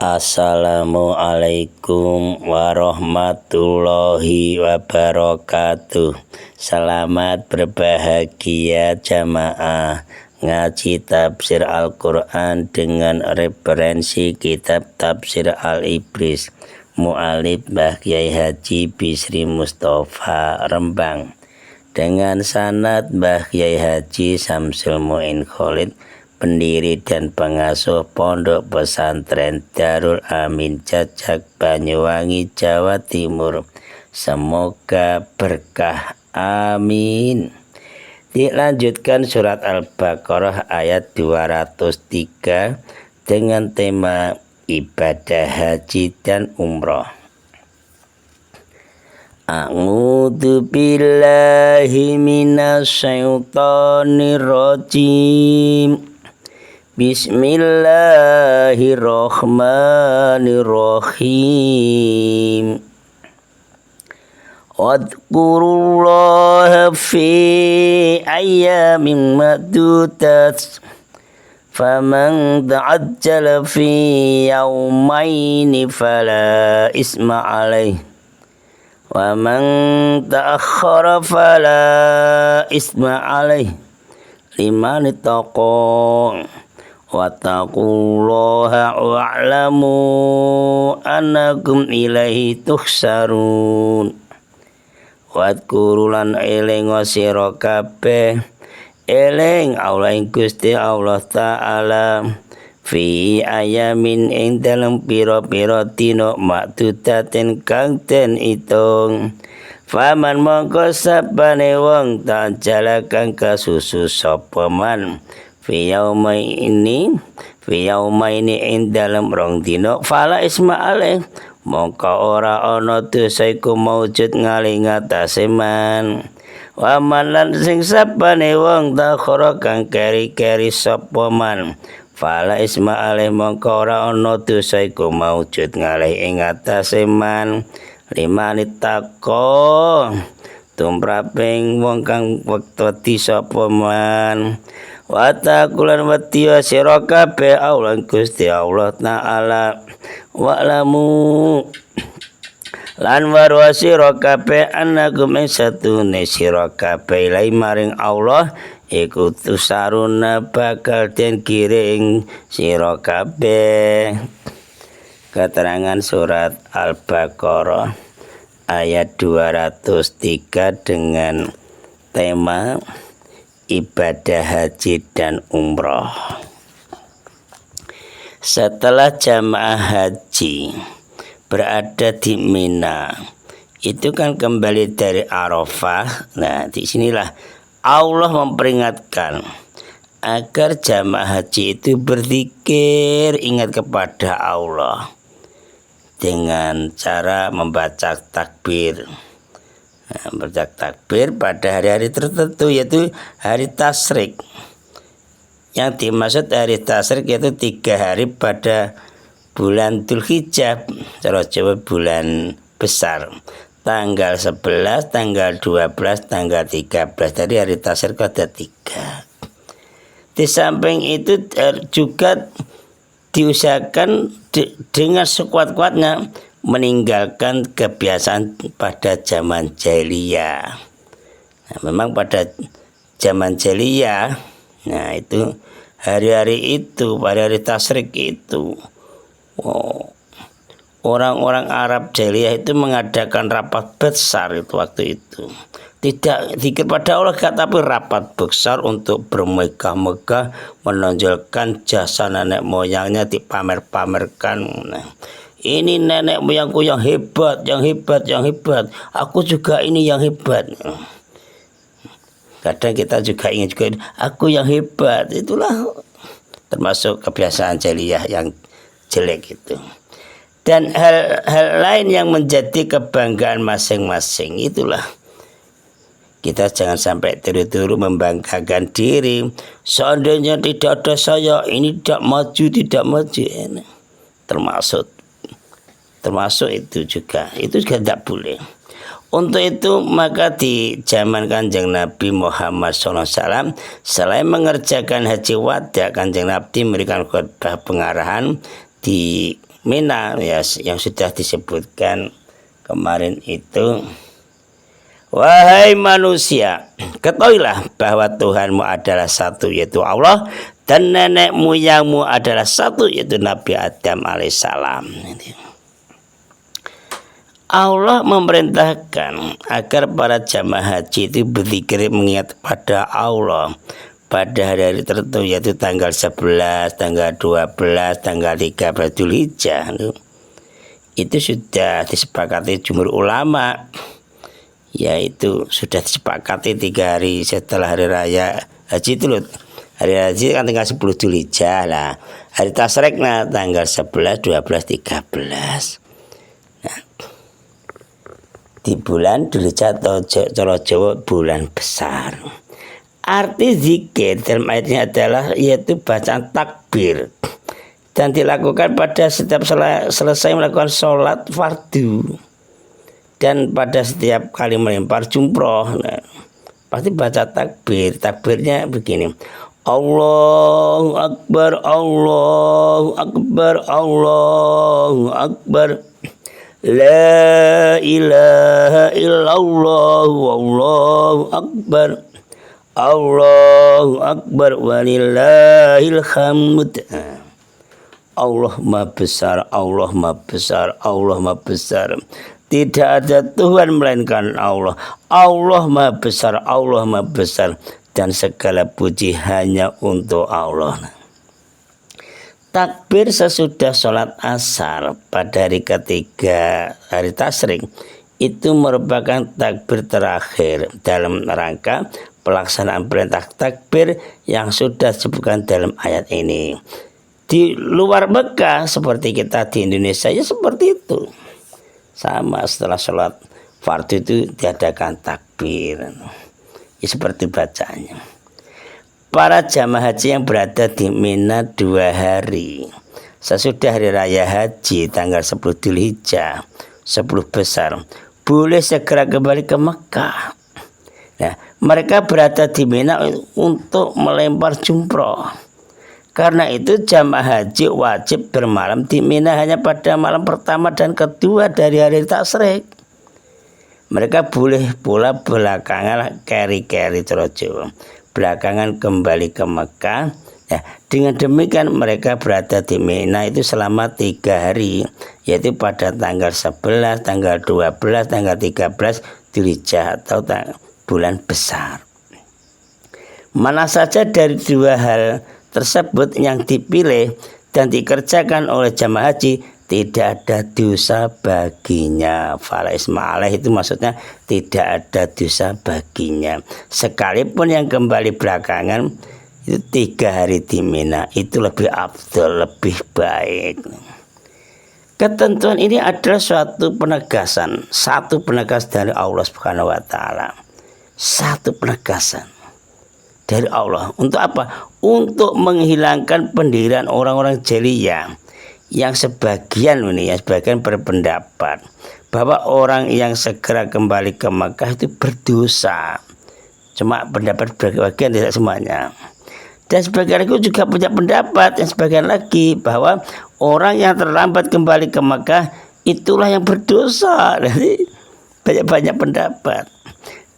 Assalamualaikum warahmatullahi wabarakatuh. Selamat berbahagia jamaah ngaji tafsir Al-Quran dengan referensi kitab tafsir Al-Ibris Mu'alif Mbah Kyai Haji Bisri Mustafa Rembang, dengan sanad Mbah Kyai Haji Samsul Mu'in Khalid, pendiri dan pengasuh Pondok Pesantren Darul Amin Jajak Banyuwangi, Jawa Timur. Semoga berkah, amin. Dilanjutkan surat Al-Baqarah ayat 203 dengan tema ibadah haji dan umroh. A'udzu billahi minasyaitonir rajim. Bismillahirrahmanirrahim. Wadhkurullaha fi ayyamin ma'dudat. Faman ta'ajjala fi yawmaini fala isma alaih. Wa man ta'akhkhara fala isma alaih. Liman ittaqa. Wattaqullaha wa'lamu annakum ilaihi tuhsarun. Wadkurulan eling sira kabeh, eling Allah ing Gusti Allah Ta'ala fi ayamin ing dalem pira-pira dina makdudaten kang den itung. Faman mongko sapane wong tajala kang kasusu sapa man fi yaumaini ing dalem rong dina fala isma alaih, mongko ora ana dosa iku maujud ngali ngatasé man. Wa man lan sing sapane wong takhara kang keri-keri sapa man fala isma alaih, mongko ora ana dosa iku maujud ngali ing ngatasé man. Liman ittaqa, tumraping wong kang wedi sapa man. Wa taqulan wati sira kabeh Allah Gusti Allah Ta'ala. Wa'lamu lan warwa sira kabeh annakum satune sira kabeh lai maring Allah iku tusaruna bakal den kiring sira kabeh. Keterangan surat Al-Baqarah ayat 203 dengan tema ibadah haji dan umroh. Setelah jamaah haji berada di Mina, itu kan kembali dari Arafah. Nah, disinilah Allah memperingatkan agar jamaah haji itu berzikir, ingat kepada Allah dengan cara membaca takbir. Membaca takbir pada hari-hari tertentu, yaitu hari tasyrik. Yang dimaksud hari tasyrik yaitu 3 hari pada bulan Dzulhijjah, cara Jawa bulan besar, tanggal 11, tanggal 12, tanggal 13. Dari hari tasyrik ada 3. Di samping itu juga diusahakan dengan sekuat-kuatnya meninggalkan kebiasaan pada zaman jahiliyah. Nah, memang pada zaman jahiliyah, nah itu hari-hari itu, pada hari tasyrik itu, orang-orang Arab jahiliyah itu mengadakan rapat besar itu waktu itu. Tidak zikir pada Allah, tapi rapat besar untuk bermegah-megah, menonjolkan jasa nenek moyangnya, dipamer-pamerkan. Nah, ini nenek moyangku yang hebat, yang hebat, yang hebat. Aku juga ini yang hebat. Kadang kita juga ingin juga, aku yang hebat. Itulah termasuk kebiasaan jahiliyah yang jelek itu. Dan hal lain yang menjadi kebanggaan masing-masing itulah. Kita jangan sampai tiru-tiru membanggakan diri. Seandainya tidak ada saya, ini tidak maju. Termasuk itu juga tidak boleh. Untuk itu maka di zaman Kanjeng Nabi Muhammad SAW, selain mengerjakan haji wada, Kanjeng Nabi memberikan khutbah pengarahan di Mina ya, yang sudah disebutkan kemarin itu. Wahai manusia, ketahuilah bahwa Tuhanmu adalah satu, yaitu Allah, dan nenek moyangmu adalah satu, yaitu Nabi Adam alaihissalam. Allah memerintahkan agar para jamaah haji itu berzikir mengingat pada Allah pada hari-hari tertentu, yaitu tanggal 11, tanggal 12, tanggal 13 Dzulhijjah. Itu sudah disepakati jumhur ulama, yaitu sudah disepakati 3 hari setelah hari raya haji itu loh. Hari haji kan tanggal 10 Dzulhijjah lah. Hari tasyrik nah tanggal 11, 12, 13. Nah, di bulan Dzulhijjah atau cara Jawa bulan besar. Arti zikir dalam ayatnya adalah yaitu bacaan takbir dan dilakukan pada setiap selesai melakukan sholat fardu. Dan pada setiap kali melempar jumroh, nah, pasti baca takbir. Takbirnya begini: Allahu Akbar, Allahu Akbar, Allahu Akbar, La ilaha illallah, Wallahu Akbar, Allahu Akbar, walillahil hamd. Allah Maha Besar, Allah Maha Besar, Allah Maha Besar. Tidak ada Tuhan melainkan Allah. Allah Maha Besar, Allah Maha Besar, dan segala puji hanya untuk Allah. Takbir sesudah sholat asar pada hari ketiga hari tasyrik itu merupakan takbir terakhir dalam rangka pelaksanaan perintah takbir yang sudah disebutkan dalam ayat ini. Di luar Mekah seperti kita di Indonesia ya seperti itu. Sama, setelah sholat fardu itu diadakan takbir ya, seperti bacanya. Para jamaah haji yang berada di Mina 2 hari sesudah hari raya haji tanggal 10 Dzulhijjah 10 besar boleh segera kembali ke Mekah. Nah, mereka berada di Mina untuk melempar jumroh. Karena itu jamaah haji wajib bermalam di Mina hanya pada malam pertama dan kedua dari hari tasyrik. Mereka boleh pula belakangan keri-keri Jawa, belakangan kembali ke Mekah. Ya, dengan demikian mereka berada di Mina itu selama 3 hari, yaitu pada tanggal 11, tanggal 12, tanggal 13 Dzulhijjah atau bulan besar. Mana saja dari 2 hal tersebut yang dipilih dan dikerjakan oleh jamaah haji tidak ada dosa baginya. Fala isma alaih itu maksudnya tidak ada dosa baginya. Sekalipun yang kembali belakangan itu 3 hari di Mina itu lebih afdal, lebih baik. Ketentuan ini adalah suatu penegasan, satu penegasan dari Allah Subhanahu wa taala. Satu penegasan dari Allah. Untuk apa? Untuk menghilangkan pendirian orang-orang jahiliyah yang sebagian berpendapat bahwa orang yang segera kembali ke Makkah itu berdosa. Cuma pendapat bagian, tidak semuanya. Dan sebagian lagi juga punya pendapat yang sebagian lagi bahwa orang yang terlambat kembali ke Makkah itulah yang berdosa. Jadi banyak-banyak pendapat.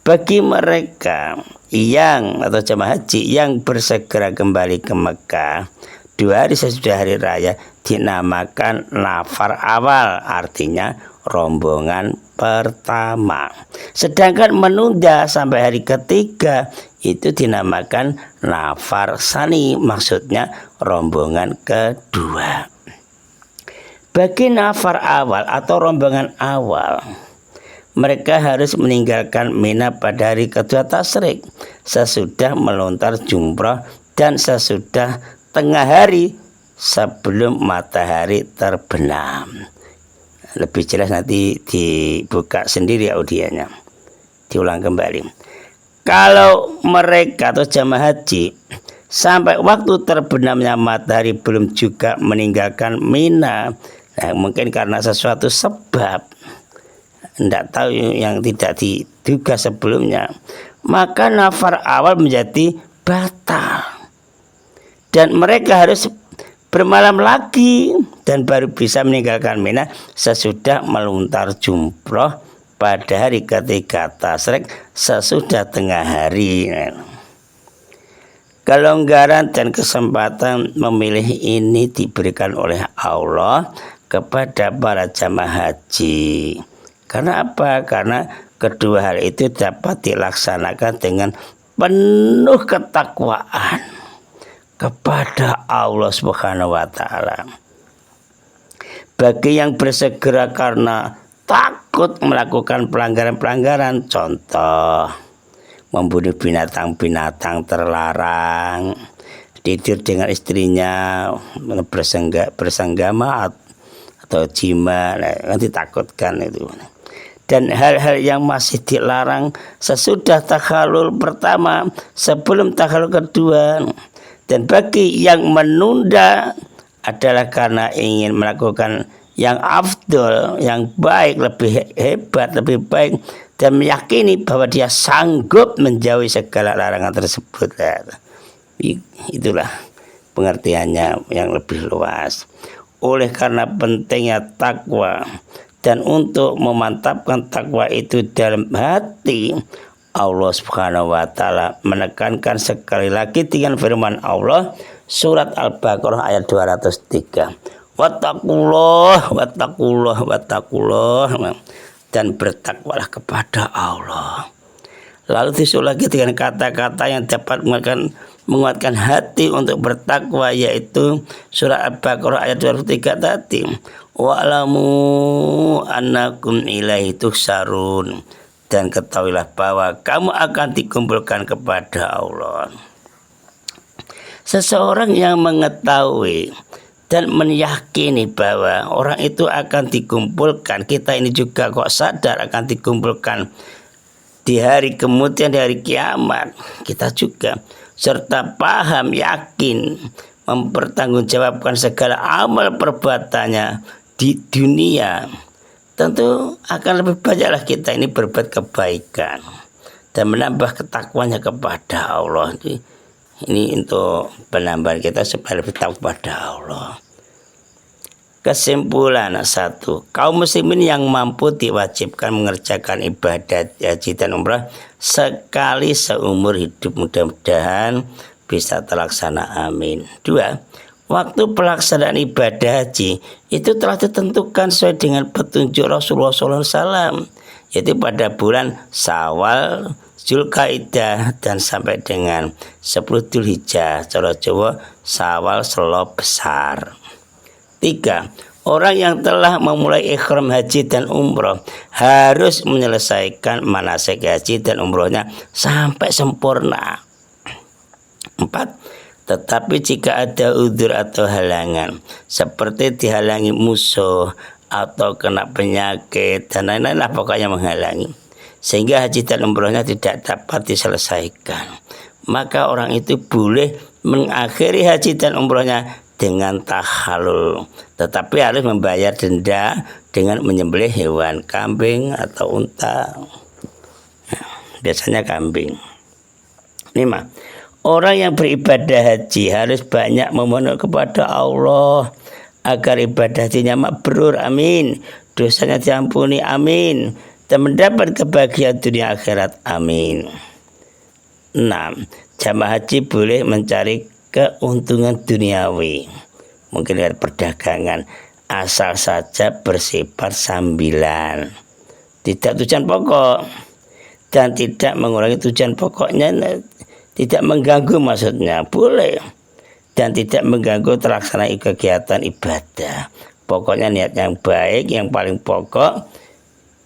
Bagi mereka yang atau jamaah haji yang bersegera kembali ke Mekah 2 hari sesudah hari raya dinamakan nafar awal, artinya rombongan pertama. Sedangkan menunda sampai hari ketiga itu dinamakan nafar sani, maksudnya rombongan kedua. Bagi nafar awal atau rombongan awal, mereka harus meninggalkan Mina pada hari kedua tasyrik sesudah melontar jumrah dan sesudah tengah hari sebelum matahari terbenam. Lebih jelas nanti dibuka sendiri audionya, diulang kembali. Kalau mereka atau jamaah haji sampai waktu terbenamnya matahari belum juga meninggalkan Mina, nah mungkin karena sesuatu sebab tidak tahu yang tidak diduga sebelumnya, maka nafar awal menjadi batal dan mereka harus bermalam lagi dan baru bisa meninggalkan Mina sesudah meluntar jumroh pada hari ketiga tasyrik sesudah tengah hari. Kelonggaran dan kesempatan memilih ini diberikan oleh Allah kepada para jamaah haji. Karena apa? Karena kedua hal itu dapat dilaksanakan dengan penuh ketakwaan kepada Allah Subhanahu wa taala. Bagi yang bersegera karena takut melakukan pelanggaran-pelanggaran, contoh membunuh binatang-binatang terlarang, tidur dengan istrinya, bersenggama atau jima, nanti takutkan itu. Dan hal-hal yang masih dilarang sesudah takhalul pertama sebelum takhalul kedua. Dan bagi yang menunda adalah karena ingin melakukan yang afdol, yang baik, lebih hebat, lebih baik, dan meyakini bahwa dia sanggup menjauhi segala larangan tersebut. Itulah pengertiannya yang lebih luas. Oleh karena pentingnya takwa dan untuk memantapkan takwa itu dalam hati, Allah Subhanahu wa taala menekankan sekali lagi dengan firman Allah surat Al-Baqarah ayat 203. Wattaqullah, wattaqullah, wattaqullah, dan bertakwalah kepada Allah. Lalu disusul lagi dengan kata-kata yang dapat menguatkan hati untuk bertakwa, yaitu surah Al-Baqarah ayat 203 tadi. Wa'lamu annakum ilaihi tuhsyarun, dan ketahuilah bahwa kamu akan dikumpulkan kepada Allah. Seseorang yang mengetahui dan meyakini bahwa orang itu akan dikumpulkan, kita ini juga kok sadar akan dikumpulkan di hari kemudian, di hari kiamat, kita juga serta paham, yakin mempertanggungjawabkan segala amal perbuatannya di dunia, tentu akan lebih banyaklah kita ini berbuat kebaikan dan menambah ketakwanya kepada Allah. Ini untuk penambahan kita supaya lebih tahu kepada Allah. Kesimpulan 1. Kaum muslimin yang mampu diwajibkan mengerjakan ibadat haji dan umrah sekali seumur hidup, mudah-mudahan bisa terlaksana, amin. 2. Waktu pelaksanaan ibadah haji itu telah ditentukan sesuai dengan petunjuk Rasulullah SAW, yaitu pada bulan Syawal, Zulkaidah, dan sampai dengan 10 Dzulhijjah, cara Jawa Syawal Selo Besar. 3. Orang yang telah memulai ikhram haji dan umroh harus menyelesaikan manasik haji dan umrohnya sampai sempurna. 4. Tetapi jika ada udzur atau halangan, seperti dihalangi musuh atau kena penyakit dan lain-lain lah pokoknya menghalangi, sehingga haji dan umrohnya tidak dapat diselesaikan, maka orang itu boleh mengakhiri haji dan umrohnya dengan tahalul, tetapi harus membayar denda dengan menyembelih hewan, kambing atau unta, biasanya kambing. 5. Orang yang beribadah haji harus banyak memohon kepada Allah agar ibadah hajinya mabrur, amin, dosanya diampuni, amin, dan mendapat kebahagiaan dunia akhirat, amin. 6. Jamaah haji boleh mencari keuntungan duniawi, mungkin dari perdagangan, asal saja bersifat sambilan, tidak tujuan pokok, dan tidak mengurangi tujuan pokoknya, tidak mengganggu maksudnya, boleh, dan tidak mengganggu terlaksana kegiatan ibadah. Pokoknya niat yang baik, yang paling pokok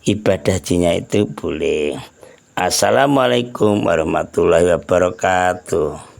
ibadah hajinya itu boleh. Assalamualaikum warahmatullahi wabarakatuh.